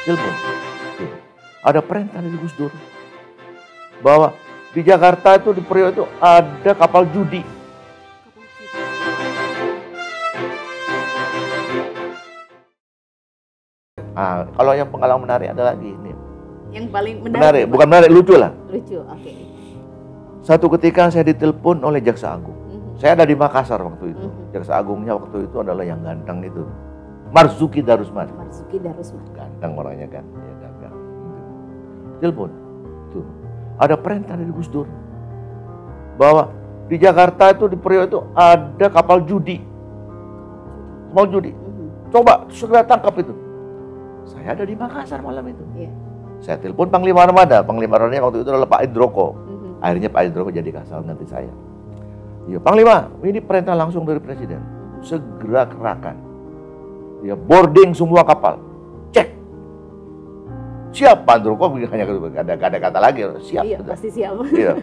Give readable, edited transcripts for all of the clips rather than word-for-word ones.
Cirebon. Tuh. Ada perintah dari Gus Dur bahwa di Jakarta itu di Priok itu ada kapal judi. Nah, kalau yang pengalaman menarik ada lagi ini. Yang paling Menarik, bukan menarik, lucu lah. Lucu, oke. Satu ketika saya ditelepon oleh Jaksa Agung. Saya ada di Makassar waktu itu. Jaksa Agungnya waktu itu adalah yang ganteng itu, Marzuki Darusman. Marzuki Darusman. Ganteng orangnya kan, ya ganteng. Telepon, tuh ada perintah dari Gus Dur bahwa di Jakarta itu di Priok itu ada kapal judi. Kapal judi. Coba segera tangkap itu. Saya ada di Makassar malam itu. Iya. Saya telepon Panglima Armada. Panglima Armadanya waktu itu adalah Pak Indroko. Akhirnya Pak Indroko jadi kasal nanti saya. Ya, Panglima, ini perintah langsung dari Presiden. Segera kerahkan. Ya, boarding semua kapal. Cek. Siap, Pak Indroko hanya ada kata lagi. Siap. Iya, pasti siap. Iya.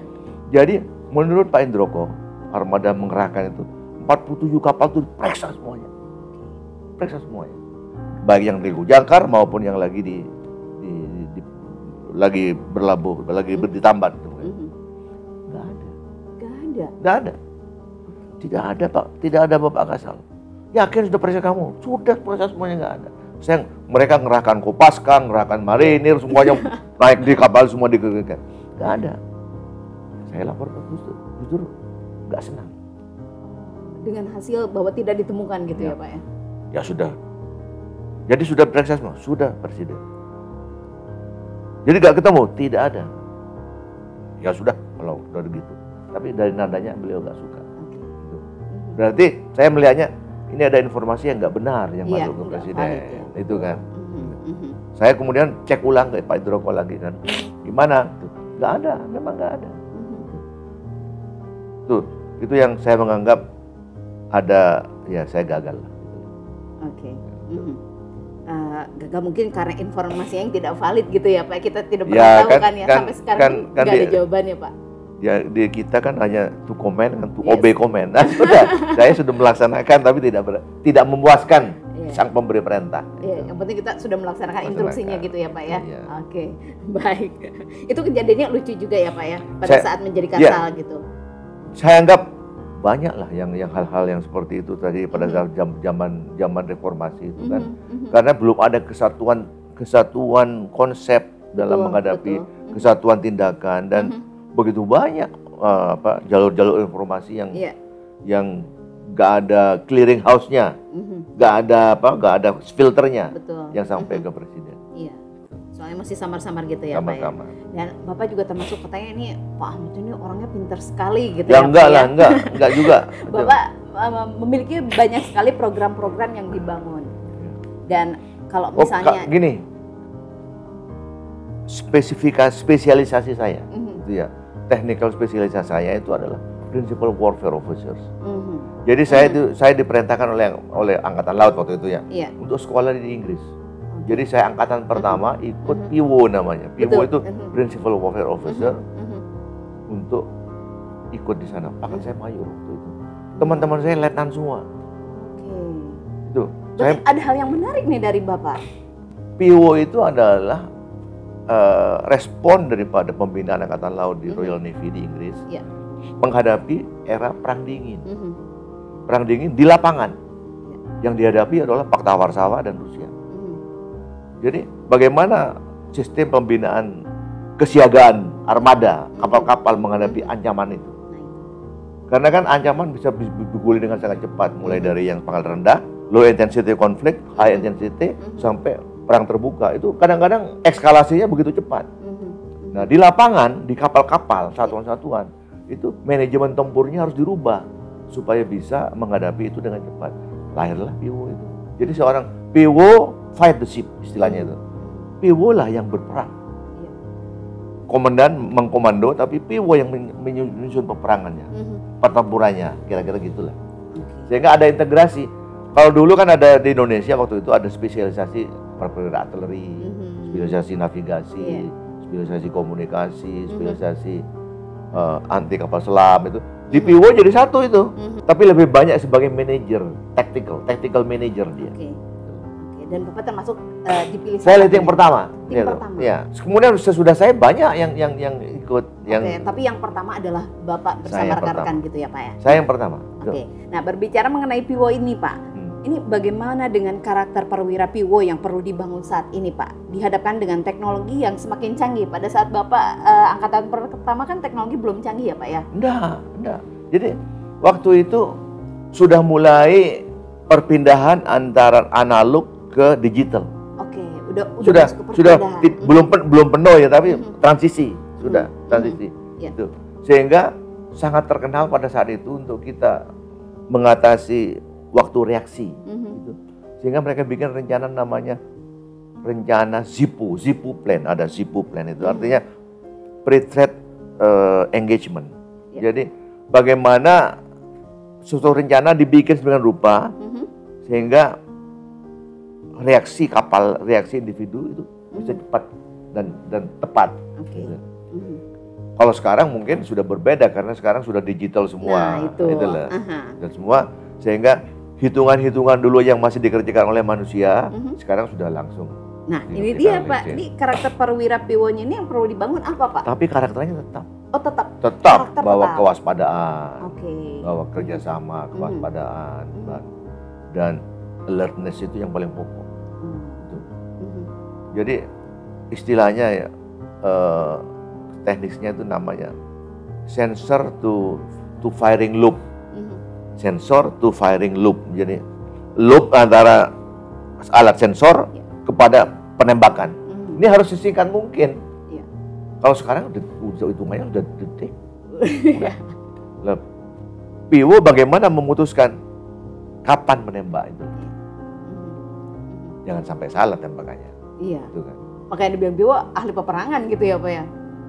Jadi, menurut Pak Indroko, Armada mengerahkan itu 47 kapal itu diperiksa semuanya. Periksa semuanya. Baik yang di Jangkar maupun yang lagi lagi berlabuh, lagi berditambat. Nggak ada. Tidak ada, Pak. Tidak ada Bapak kasal. Yakin sudah periksa kamu? Sudah periksa semuanya, nggak ada. Mereka ngerahkan Kopaska, ngerahkan marinir, semuanya naik di kapal semua dikeluarkan. Nggak ada. Saya lapor ke Gus Dur. Gus Dur nggak senang. Dengan hasil bahwa tidak ditemukan gitu ya Pak ya? Ya sudah. Jadi sudah periksa semua? Sudah, Presiden. Jadi nggak ketemu? Tidak ada. Ya sudah, kalau udah begitu. Tapi dari nadanya beliau nggak suka. Gitu. Berarti saya melihatnya ini ada informasi yang nggak benar yang masuk ke Presiden. Valid, ya. Itu kan. Saya kemudian cek ulang ke Pak Indroko lagi kan. Gimana? Nggak ada, memang nggak ada. Tuh, itu yang saya menganggap ada, ya saya gagal. Oke. Gagal mungkin karena informasi yang tidak valid gitu ya Pak. Kita tidak pernah tahu kan ya sampai sekarang nggak ada jawabannya Pak. Ya di kita kan hanya to comment dan to obey comment. Nah, sudah, saya sudah melaksanakan tapi tidak memuaskan sang pemberi perintah. Iya, yang penting kita sudah melaksanakan instruksinya gitu ya Pak ya. Iya. Oke, baik. Itu kejadiannya lucu juga ya Pak ya pada saat menjadi kasal gitu. Saya anggap banyak lah yang hal-hal yang seperti itu tadi pada zaman reformasi itu kan. Karena belum ada kesatuan konsep dalam menghadapi kesatuan tindakan dan begitu banyak jalur-jalur informasi yang nggak ada clearing house-nya, nggak ada filternya yang sampai ke Presiden. Iya. Soalnya masih samar-samar gitu ya Pak ya. Dan Bapak juga termasuk katanya ini Pak Ahmad ini orangnya pintar sekali gitu ya. Enggak lah, enggak juga. Bapak memiliki banyak sekali program-program yang dibangun. Dan kalau misalnya gini, spesialisasi saya, itu ya. Technical spesialisasi saya itu adalah Principal Warfare Officers. Jadi saya diperintahkan oleh Angkatan Laut waktu itu ya, untuk sekolah di Inggris. Jadi saya angkatan pertama ikut PIWO namanya. PIWO itu Principal Warfare Officer untuk ikut di sana. Bahkan saya mayor waktu itu. Teman-teman saya letnan semua. Itu. Ada hal yang menarik nih dari Bapak. PIWO itu adalah respon daripada pembinaan Angkatan Laut di Royal Navy di Inggris menghadapi era Perang Dingin. Perang Dingin di lapangan yang dihadapi adalah Fakta Warsawa dan Rusia. Jadi bagaimana sistem pembinaan kesiagaan armada kapal-kapal menghadapi ancaman itu? Karena kan ancaman bisa bergulir dengan sangat cepat, mulai dari yang pangkal rendah, low intensity conflict, high intensity, sampai perang terbuka. Itu kadang-kadang eskalasinya begitu cepat. Nah, di lapangan, di kapal-kapal, satuan-satuan, itu manajemen tempurnya harus dirubah supaya bisa menghadapi itu dengan cepat. Lahirlah PIWO itu. Jadi seorang PIWO fight the ship, istilahnya itu. PIWO lah yang berperang. Komandan mengkomando, tapi PIWO yang menyusun peperangannya, pertempurannya, kira-kira gitulah. Sehingga ada integrasi. Kalau dulu kan ada di Indonesia waktu itu ada spesialisasi perwira artileri, spesialisasi navigasi, spesialisasi komunikasi, spesialisasi anti kapal selam itu. Di PIWO jadi satu itu, tapi lebih banyak sebagai manajer, tactical manager dia. dan Bapak termasuk dipilih. Saya lihat yang pertama. Tim pertama. Ya. Kemudian sesudah saya banyak yang ikut. Tapi yang pertama adalah Bapak bersama rekan-rekan gitu ya Pak ya? Saya yang pertama. Nah berbicara mengenai Piwo ini Pak, ini bagaimana dengan karakter perwira Piwo yang perlu dibangun saat ini Pak? Dihadapkan dengan teknologi yang semakin canggih. Pada saat Bapak angkatan pertama kan teknologi belum canggih ya Pak ya? Enggak. Jadi waktu itu sudah mulai perpindahan antara analog ke digital. Oke, sudah belum penuh ya, tapi transisi sudah transisi. Itu. Sehingga sangat terkenal pada saat itu untuk kita mengatasi waktu reaksi. Gitu. Sehingga mereka bikin rencana namanya rencana ZIPU plan. Ada ZIPU plan itu artinya pre-threat engagement. Jadi bagaimana suatu rencana dibikin sedemikian rupa sehingga reaksi kapal, reaksi individu itu bisa cepat dan tepat. Gitu. Kalau sekarang mungkin sudah berbeda karena sekarang sudah digital semua, itulah. Dan semua sehingga hitungan-hitungan dulu yang masih dikerjakan oleh manusia sekarang sudah langsung. Nah ini dia Pak, ini karakter perwira Piwonya ini yang perlu dibangun apa Pak? Tapi karakternya tetap. Oh tetap. Bawa kewaspadaan, bawa kerjasama, kewaspadaan, dan alertness itu yang paling pokok. Jadi istilahnya ya tekniknya itu namanya sensor to firing loop. Sensor to firing loop. Jadi loop antara alat sensor kepada penembakan. Ini harus sesingkat mungkin. Kalau sekarang hitungannya udah detik. Piwo bagaimana memutuskan kapan menembak itu? Jangan sampai salah tembakannya. Iya. Itu kan. Makanya dibilang Piwo ahli peperangan gitu ya Pak ya?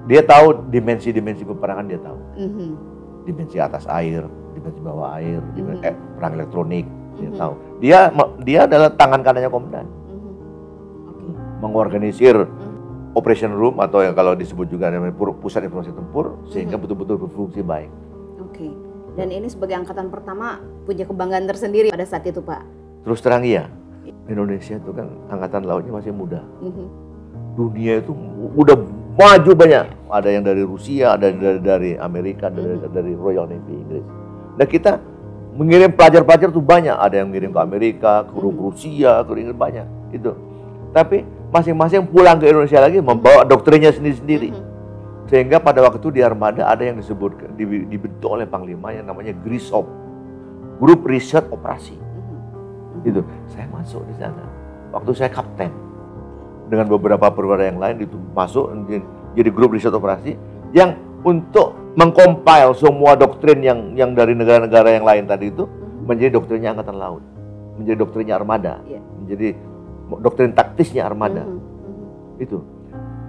Dia tahu dimensi-dimensi peperangan, dia tahu. Dimensi atas air, dimensi bawah air, perang elektronik, dia tahu. Dia adalah tangan kanannya komandan. Mengorganisir operation room atau yang kalau disebut juga namanya pusat informasi tempur sehingga betul-betul berfungsi baik. Oke. Dan ini sebagai angkatan pertama punya kebanggaan tersendiri pada saat itu Pak. Terus terang iya. Indonesia itu kan angkatan lautnya masih muda. Dunia itu udah maju banyak. Ada yang dari Rusia, ada dari Amerika, dari Royal Navy Inggris. Dan kita mengirim pelajar-pelajar tuh banyak. Ada yang mengirim ke Amerika, ke Rusia, ke Inggris banyak. Itu. Tapi masing-masing pulang ke Indonesia lagi membawa doktrinnya sendiri-sendiri. Sehingga pada waktu itu di armada ada yang dibentuk oleh Panglima yang namanya GRISOP, Grup Riset Operasi. Itu saya masuk di sana. Waktu saya kapten dengan beberapa perwira yang lain itu masuk jadi grup riset operasi yang untuk mengcompile semua doktrin yang dari negara-negara yang lain tadi itu menjadi doktrinnya angkatan laut, menjadi doktrinnya armada, menjadi doktrin taktisnya armada. Itu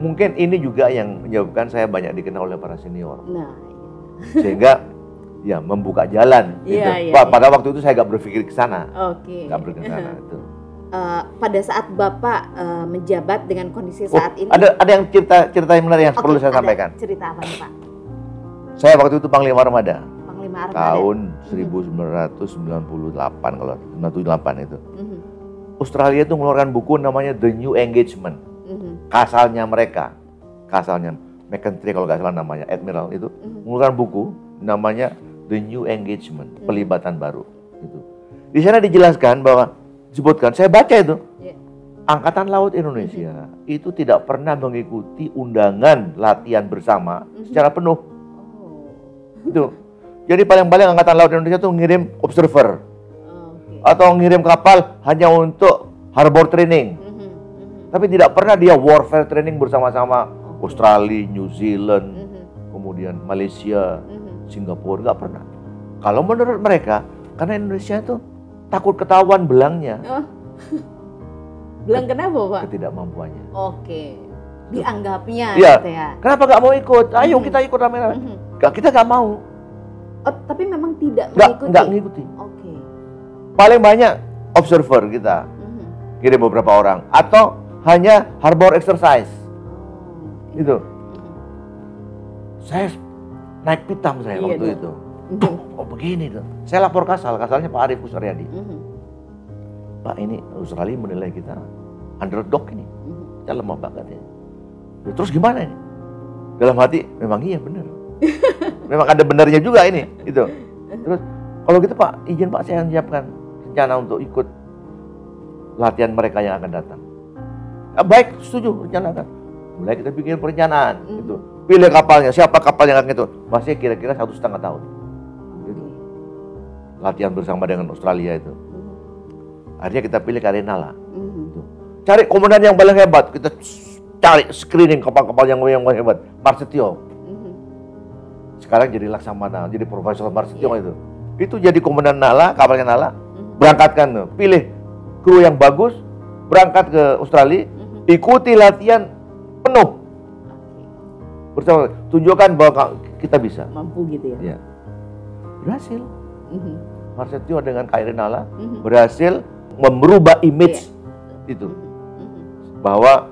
mungkin ini juga yang menyebabkan saya banyak dikenal oleh para senior. Sehingga ya membuka jalan gitu. Pada waktu itu saya nggak berpikir ke sana. Nggak berpikir ke sana itu. Pada saat Bapak menjabat dengan kondisi saat ini. Ada yang cerita yang menarik yang perlu saya sampaikan. Cerita apa nih Pak? Saya waktu itu Panglima Armada. Panglima Armada. Tahun 1998 kalau 1998 itu. Australia itu mengeluarkan buku namanya The New Engagement. Kasalnya mereka, kasalnya McKinstry kalau nggak salah namanya, Admiral itu mengeluarkan buku namanya The New Engagement, pelibatan baru. Itu. Di sana dijelaskan bahwa disebutkan, saya baca itu, Angkatan Laut Indonesia itu tidak pernah mengikuti undangan latihan bersama secara penuh. Itu. Jadi paling-paling Angkatan Laut Indonesia itu ngirim observer atau ngirim kapal hanya untuk harbor training. Tapi tidak pernah dia warfare training bersama-sama Australia, New Zealand, kemudian Malaysia, Singapura, nggak pernah. Kalau menurut mereka, karena Indonesia itu takut ketahuan belangnya. Belang kenapa Pak? Ketidakmampuannya. Dianggapnya gitu ya. Kenapa nggak mau ikut? Ayo kita ikut rame-rame. Kita nggak mau. Tapi memang tidak mengikuti? Nggak ngikuti. Paling banyak observer kita, kirim beberapa orang. Atau hanya harbor exercise. Itu. Saya naik pitam saya waktu itu. Oh begini tuh. Saya lapor kasalnya Pak Arief Kusnaryadi. Pak ini Australia menilai kita underdog ini, kita lemah banget ya. Terus gimana ini? Dalam hati, memang iya benar. Memang ada benarnya juga ini, itu. Terus kalau gitu Pak, izin Pak saya menyiapkan rencana untuk ikut latihan mereka yang akan datang. Baik, setuju, rencanakan. Mulai kita bikin perencanaan, gitu. Pilih kapalnya, siapa kapal yang akan itu? Masih kira-kira 1,5 tahun. Gitu. Latihan bersama dengan Australia itu. Akhirnya kita pilih Karenala. Gitu. Cari komandan yang paling hebat, kita cari screening kapal-kapal yang paling hebat. Marsetio. Sekarang jadi Laksamana, jadi Profesor Marsetio itu. Itu jadi komandan Nala, kapalnya Nala. Berangkatkan tuh, pilih kru yang bagus, berangkat ke Australia, ikuti latihan penuh. Bersama, tunjukkan bahwa kita bisa. Mampu gitu ya. Ya. Berhasil. Marsetio dengan KRI Nala berhasil merubah image itu. Bahwa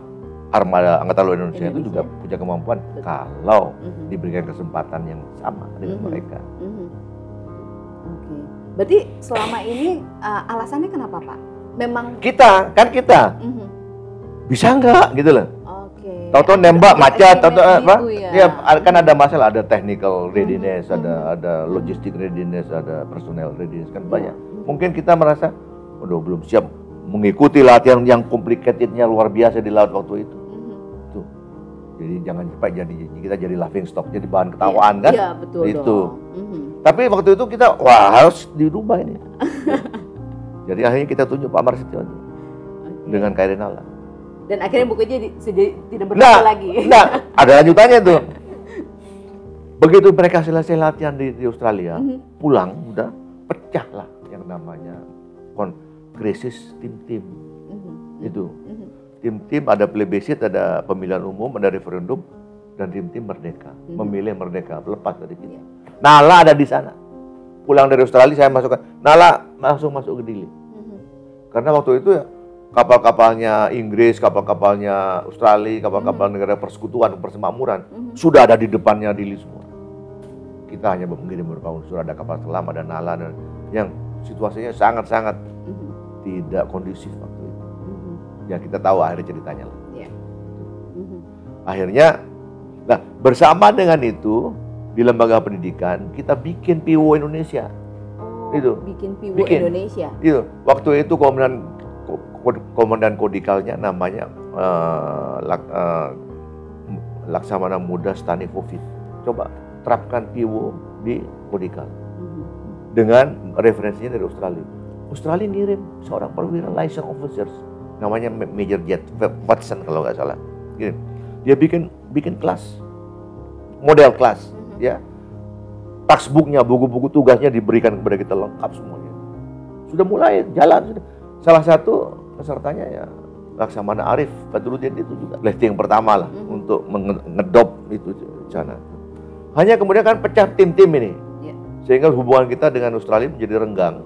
armada Angkatan Laut Indonesia itu juga punya kemampuan kalau diberikan kesempatan yang sama dengan mereka. Oke. Berarti selama ini alasannya kenapa Pak? Memang kita bisa nggak gitu loh. Oke. Tahu-tahu nembak macet, tahu-tahu apa? Ya. Ya kan ada masalah, ada technical readiness, ada logistic readiness, ada personal readiness, kan banyak. Mungkin kita merasa, udah belum siap mengikuti latihan yang complicatednya luar biasa di laut waktu itu. Tuh. Jadi jangan sampai kita jadi laughing stock, jadi bahan ketawaan kan? Iya, betul itu. dong. Tapi waktu itu kita harus dirubah ini. Jadi akhirnya kita tunjuk Pak Marsetio dengan KRI Nala. Dan akhirnya bukunya tidak berlaku lagi. Nah, ada lanjutannya tuh. Begitu mereka selesai latihan di Australia, pulang udah pecahlah yang namanya krisis tim-tim. Itu. Tim-tim ada plebiscit, ada pemilihan umum, ada referendum, dan tim-tim merdeka. Memilih merdeka, lepas dari kita. Nala ada di sana. Pulang dari Australia saya masukkan, Nala langsung masuk ke Dili. Karena waktu itu ya kapal-kapalnya Inggris, kapal-kapalnya Australia, kapal-kapal negara persekutuan, persemakmuran sudah ada di depannya Dili semua. Kita hanya mengirim beberapa unsur, ada kapal selam, ada Nala, dan yang situasinya sangat-sangat tidak kondusif waktu itu. Ya kita tahu akhirnya ceritanya lah. Akhirnya, nah bersama dengan itu di lembaga pendidikan kita bikin PIWO Indonesia. Itu. Bikin PIWO Indonesia. Itu. Waktu itu komandan kodikalnya namanya Laksamana Muda Stanivovic. Coba terapkan PIWO di kodikal. Dengan referensinya dari Australia. Australia ngirim seorang perwira liaison officers namanya Major Jet Watson kalau nggak salah. Gini. Dia bikin kelas, model kelas, ya. Textbooknya, buku-buku tugasnya diberikan kepada kita lengkap semuanya. Sudah mulai jalan sudah. Salah satu pesertanya ya Laksamana Arif Badruddin itu juga lifting yang pertama lah untuk ngedop itu sana. Hanya kemudian kan pecah tim-tim ini, sehingga hubungan kita dengan Australia menjadi renggang.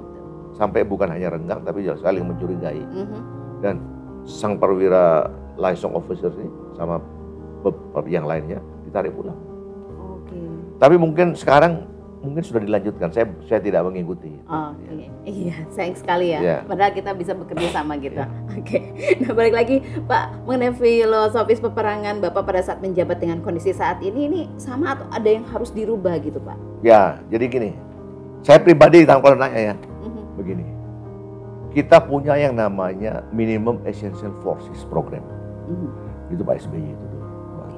Sampai bukan hanya renggang tapi juga saling mencurigai. Dan sang perwira liaison officers ini sama yang lainnya ditarik pulang. Tapi mungkin sekarang sudah dilanjutkan. Saya tidak mengikuti. Iya, sayang sekali ya. Padahal kita bisa bekerja sama gitu. Nah balik lagi Pak, mengenai filosofis peperangan Bapak pada saat menjabat dengan kondisi saat ini sama atau ada yang harus dirubah gitu Pak? Ya, jadi gini. Saya pribadi kalau nanya ya, begini. Kita punya yang namanya Minimum Essential Forces Program. Itu Pak SBY itu.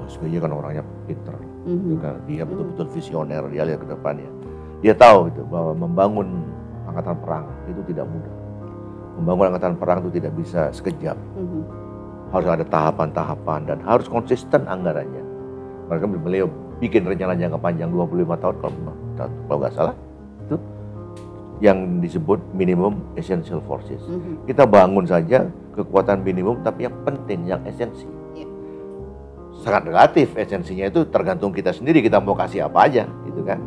Pak SBY kan orangnya pinter. Dia betul-betul visioner, dia lihat ke depannya. Dia tahu itu bahwa membangun angkatan perang itu tidak mudah. Membangun angkatan perang itu tidak bisa sekejap. Harus ada tahapan-tahapan dan harus konsisten anggarannya. Mereka beliau bikin rencana jangka panjang 25 tahun kalau nggak salah. Itu yang disebut Minimum Essential Forces. Kita bangun saja kekuatan minimum tapi yang penting, yang esensi. Sangat relatif, esensinya itu tergantung kita sendiri, kita mau kasih apa aja gitu kan.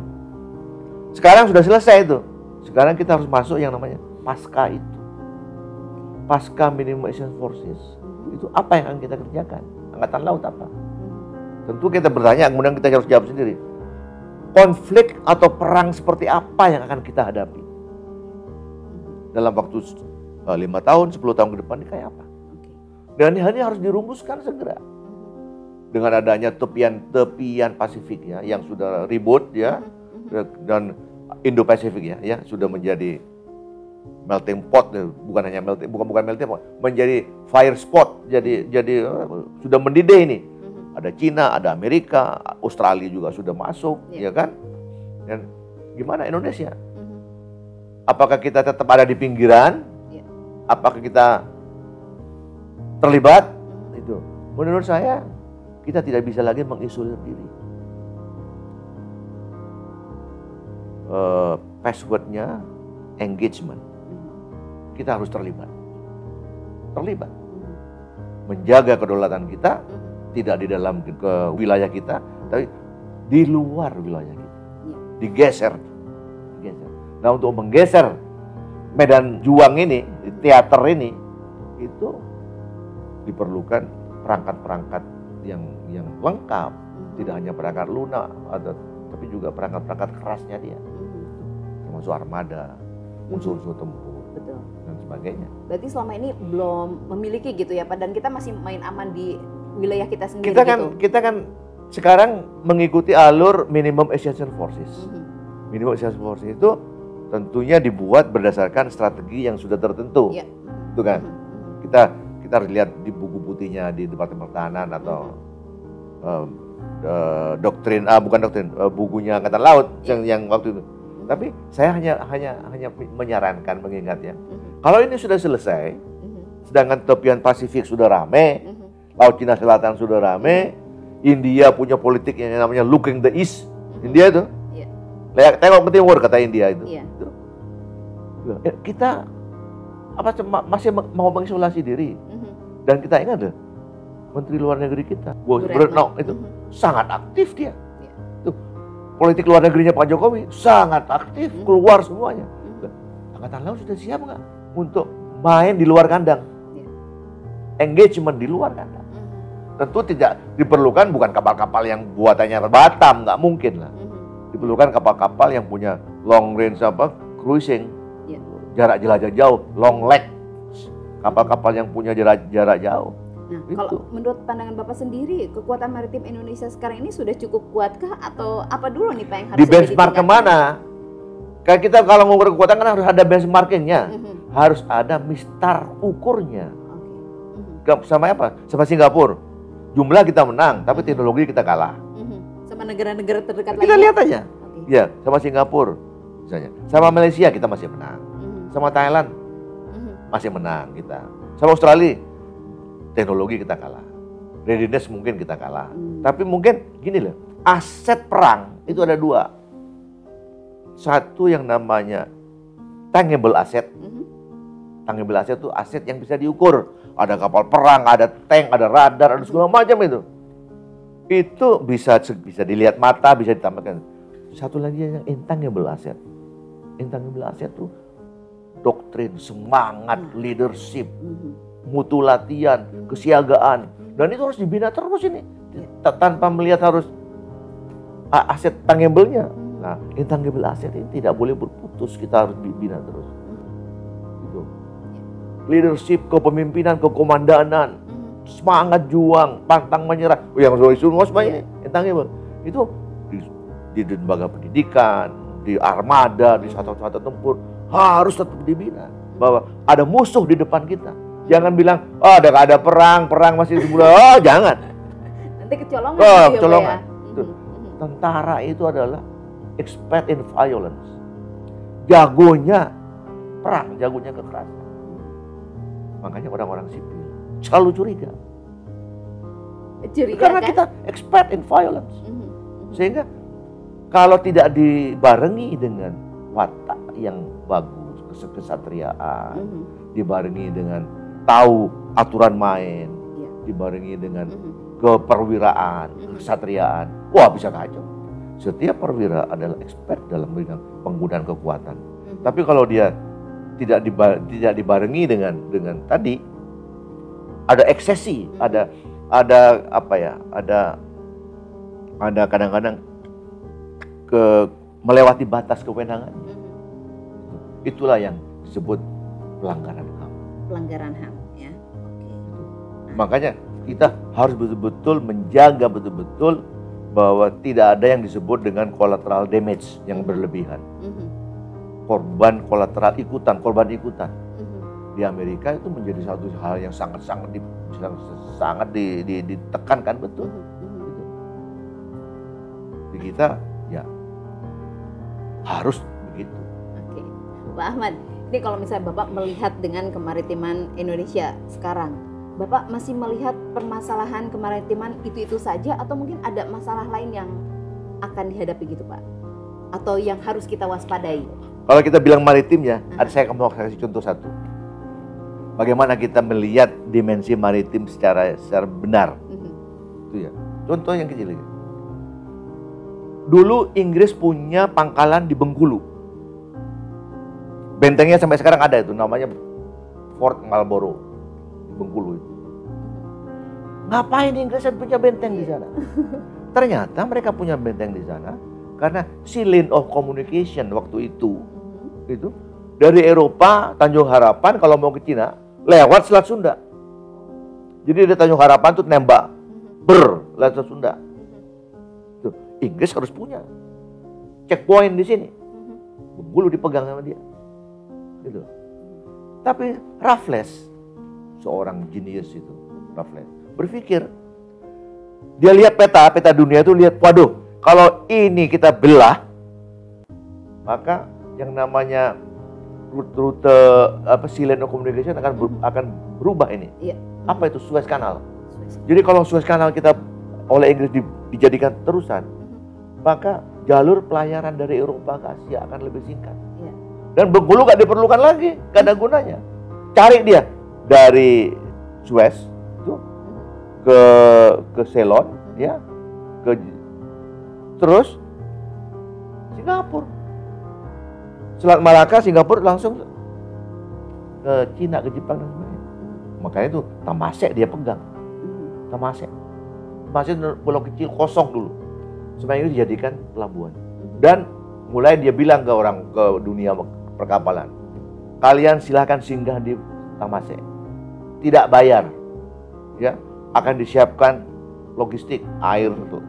Sekarang sudah selesai itu. Sekarang kita harus masuk yang namanya pasca itu. Pasca Minimum Essential Forces. Itu apa yang akan kita kerjakan? Angkatan Laut apa? Tentu kita bertanya, kemudian kita harus jawab sendiri. Konflik atau perang seperti apa yang akan kita hadapi dalam waktu 5 tahun, 10 tahun ke depan ini kayak apa. Dan ini harus dirumuskan segera. Dengan adanya tepian Pasifik ya, yang sudah ribut ya, dan Indo-Pasifik ya, sudah menjadi melting pot, bukan hanya melting, bukan melting pot, menjadi fire spot, jadi sudah mendidih ini. Ada Cina, ada Amerika, Australia juga sudah masuk, ya kan? Dan gimana Indonesia? Apakah kita tetap ada di pinggiran? Apakah kita terlibat? Itu, menurut saya kita tidak bisa lagi mengisolir diri. Passwordnya engagement. Kita harus terlibat, menjaga kedaulatan kita, tidak di dalam wilayah kita, tapi di luar wilayah kita, digeser. Nah, untuk menggeser medan juang ini, teater ini, itu diperlukan perangkat-perangkat yang lengkap, tidak hanya perangkat lunak, tapi juga perangkat-perangkat kerasnya dia, termasuk armada, unsur-unsur tempur. Betul. Dan sebagainya. Berarti selama ini belum memiliki gitu ya Pak, dan kita masih main aman di wilayah kita sendiri Kita kan sekarang mengikuti alur minimum essential forces. Minimum essential forces itu tentunya dibuat berdasarkan strategi yang sudah tertentu. Itu kan. Kita harus lihat di buku putihnya di Departemen Pertahanan atau bukunya Angkatan Laut yang waktu itu. Tapi saya hanya menyarankan, mengingat ya. Kalau ini sudah selesai, sedangkan tepian Pasifik sudah rame, Laut Cina Selatan sudah rame, India punya politik yang namanya looking the east. India itu, tengok ke timur kata India itu. Kita masih mau mengisolasi diri, dan kita ingat loh, Menteri Luar Negeri kita, Retno itu sangat aktif dia. Politik luar negerinya Pak Jokowi sangat aktif, keluar semuanya. Angkatan Laut sudah siap nggak untuk main di luar kandang? Engagement di luar kandang. Tentu tidak diperlukan, bukan kapal-kapal yang buatannya Batam, nggak mungkin lah. Diperlukan kapal-kapal yang punya long range cruising, jarak jelajah jauh, long leg, kapal-kapal yang punya jarak jauh. Nah, kalau menurut pandangan Bapak sendiri, kekuatan maritim Indonesia sekarang ini sudah cukup kuatkah atau apa dulu nih Pak yang harus di benchmark kemana? Kayak kita kalau mengukur kekuatan kan harus ada benchmarkingnya, harus ada mistar ukurnya. Sama apa? Sama Singapura, jumlah kita menang, tapi teknologi kita kalah. Sama negara-negara terdekat kita lihat aja, ya sama Singapura, misalnya, sama Malaysia kita masih menang, sama Thailand masih menang kita, sama Australia. Teknologi kita kalah, readiness mungkin kita kalah, tapi mungkin gini loh, aset perang itu ada dua, satu yang namanya tangible asset, tangible asset itu aset yang bisa diukur, ada kapal perang, ada tank, ada radar, ada segala macam itu bisa dilihat mata, bisa ditambahkan. Satu lagi yang intangible asset itu doktrin, semangat, leadership, mutu latihan, kesiagaan, dan itu harus dibina terus ini, tanpa melihat harus aset tangible-nya. Nah, intangible asset ini tidak boleh berputus, kita harus dibina terus. Gitu. Leadership, kepemimpinan, kekomandanan, semangat juang, pantang menyerah. Yang semua ini intangible. Itu di lembaga pendidikan, di armada, di satuan-satuan tempur harus tetap dibina, bahwa ada musuh di depan kita. Jangan bilang, ada perang masih dimulai. Jangan. Nanti kecolongan. Kecolongan. Tentara itu adalah expert in violence. Jagonya perang, jagonya kekerasan. Makanya orang-orang sipil selalu curiga. Karena kan? Kita expert in violence. Sehingga kalau tidak dibarengi dengan watak yang bagus, kesatriaan, dibarengi dengan tahu aturan main, dibarengi dengan keperwiraan, kesatriaan, wah bisa kacau. Setiap perwira adalah expert dalam bidang penggunaan kekuatan. Tapi kalau dia tidak dibarengi dengan tadi ada eksesi, ada kadang-kadang melewati batas kewenangannya. Itulah yang disebut pelanggaran HAM. pelanggaran HAM ya. Oke. Makanya kita harus betul-betul menjaga betul-betul bahwa tidak ada yang disebut dengan collateral damage yang berlebihan. Korban kolateral ikutan, korban ikutan. Di Amerika itu menjadi satu hal yang sangat ditekankan, betul. Gitu. Di kita ya harus begitu. Oke. Pak Ahmad, ini kalau misalnya Bapak melihat dengan kemaritiman Indonesia sekarang, Bapak masih melihat permasalahan kemaritiman itu saja atau mungkin ada masalah lain yang akan dihadapi gitu Pak? Atau yang harus kita waspadai? Kalau kita bilang maritim ya, saya mau kasih contoh satu. Bagaimana kita melihat dimensi maritim secara benar. Itu ya. Contoh yang kecil ini. Dulu Inggris punya pangkalan di Bengkulu. Bentengnya sampai sekarang ada itu, namanya Fort Marlborough di Bengkulu itu. Ngapain Inggris punya benteng di sana? Ternyata mereka punya benteng di sana karena line of communication waktu itu dari Eropa, Tanjung Harapan kalau mau ke Cina lewat Selat Sunda. Jadi dari Tanjung Harapan tuh nembak lewat Selat Sunda. Tuh, Inggris harus punya checkpoint di sini. Bengkulu dipegang sama dia. Gitu. Tapi Raffles, seorang jenius itu, Raffles, berpikir, dia lihat peta dunia itu, lihat, waduh, kalau ini kita belah, maka yang namanya rute line of communication akan berubah ini. Iya. Apa itu? Suez Canal. Jadi kalau Suez Canal kita oleh Inggris dijadikan terusan, maka jalur pelayaran dari Eropa ke Asia akan lebih singkat. Iya. Dan Bengkulu gak diperlukan lagi, gak ada gunanya. Cari dia dari Suez itu ke Ceylon, ya, terus Singapura. Selat Malaka, Singapura langsung ke Cina, ke Jepang dan sebagainya. Makanya itu Tamasek dia pegang. Tamasek pulau kecil kosong dulu. Sebenarnya itu dijadikan pelabuhan. Dan mulai dia bilang ke dunia perkapalan, kalian silahkan singgah di Tamasek. Tidak bayar. Ya, akan disiapkan logistik, air itu,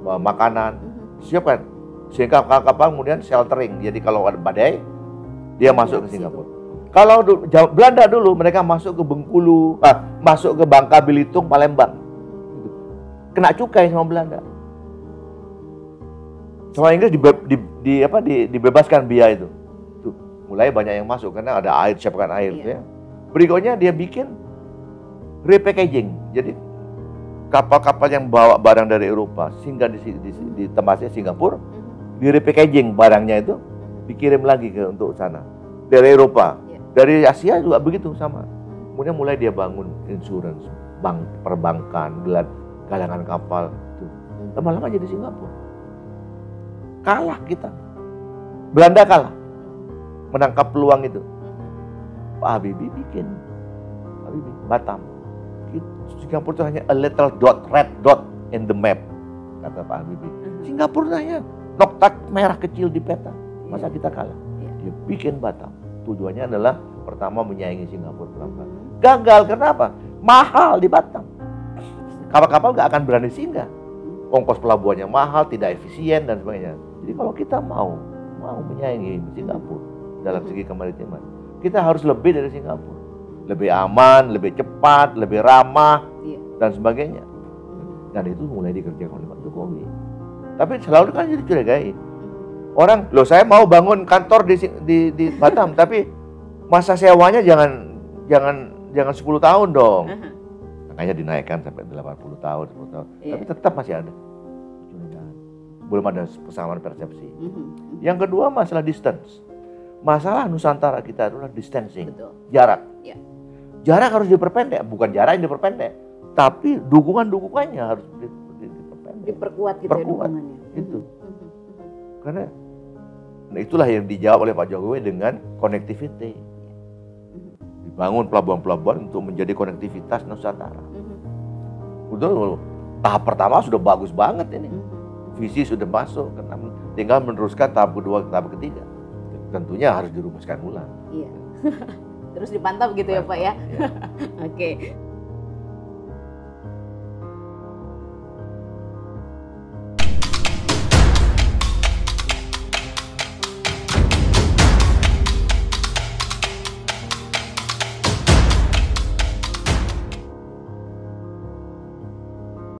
makanan, siapkan. Sehingga kapal kemudian sheltering. Jadi kalau ada badai, dia masuk ke Singapura. Kalau Belanda dulu mereka masuk ke Bengkulu, masuk ke Bangka Belitung, Palembang. Kena cukai sama Belanda. Sama Inggris dibebaskan biaya itu. Tuh, mulai banyak yang masuk karena ada air, siapkan air. Iya. Ya. Berikutnya dia bikin repackaging. Jadi kapal-kapal yang bawa barang dari Eropa singgah di tempatnya Singapura, di repackaging barangnya itu dikirim lagi untuk sana dari Eropa, dari Asia juga begitu sama. Kemudian mulai dia bangun insurance, perbankan, galangan kapal itu. Lama-lama jadi Singapura. Kalah kita, Belanda kalah, menangkap peluang itu. Pak Habibie bikin Batam. Singapura itu hanya a little dot, red dot in the map, kata Pak Habibie. Singapura hanya noktak merah kecil di peta. Masa kita kalah? Dia bikin Batam. Tujuannya adalah pertama menyaingi Singapura pelan-pelan. Gagal, kenapa? Mahal di Batam. Kapal-kapal gak akan berani singgah. Ongkos pelabuhannya mahal, tidak efisien dan sebagainya. Jadi kalau kita mau menyaingi Singapura dalam segi kemaritiman, kita harus lebih dari Singapura. Lebih aman, lebih cepat, lebih ramah dan sebagainya. Dan itu mulai dikerjakan oleh Pak Jokowi. Tapi selalu kan jadi curigai. Orang, loh saya mau bangun kantor di Batam, tapi masa sewanya jangan 10 tahun dong. Makanya dinaikkan sampai 80 tahun, 10 tahun. Tapi tetap masih ada kecurigaan. Belum ada persamaan persepsi. Yang kedua masalah distance. Masalah Nusantara kita adalah distancing. Betul. Jarak. Ya. Jarak harus diperpendek, bukan jarak yang diperpendek, tapi dukungannya harus diperpendek. Diperkuat gitu ya dukungannya. Itu. Karena itulah yang dijawab oleh Pak Jokowi dengan connectivity. Dibangun pelabuhan-pelabuhan untuk menjadi konektivitas Nusantara. Udah tahap pertama sudah bagus banget ini. Visi sudah masuk, tinggal meneruskan tahap kedua, tahap ketiga. Tentunya harus dirumuskan ulang. Iya. terus dipantau gitu ya Pak ya. Ya. Oke.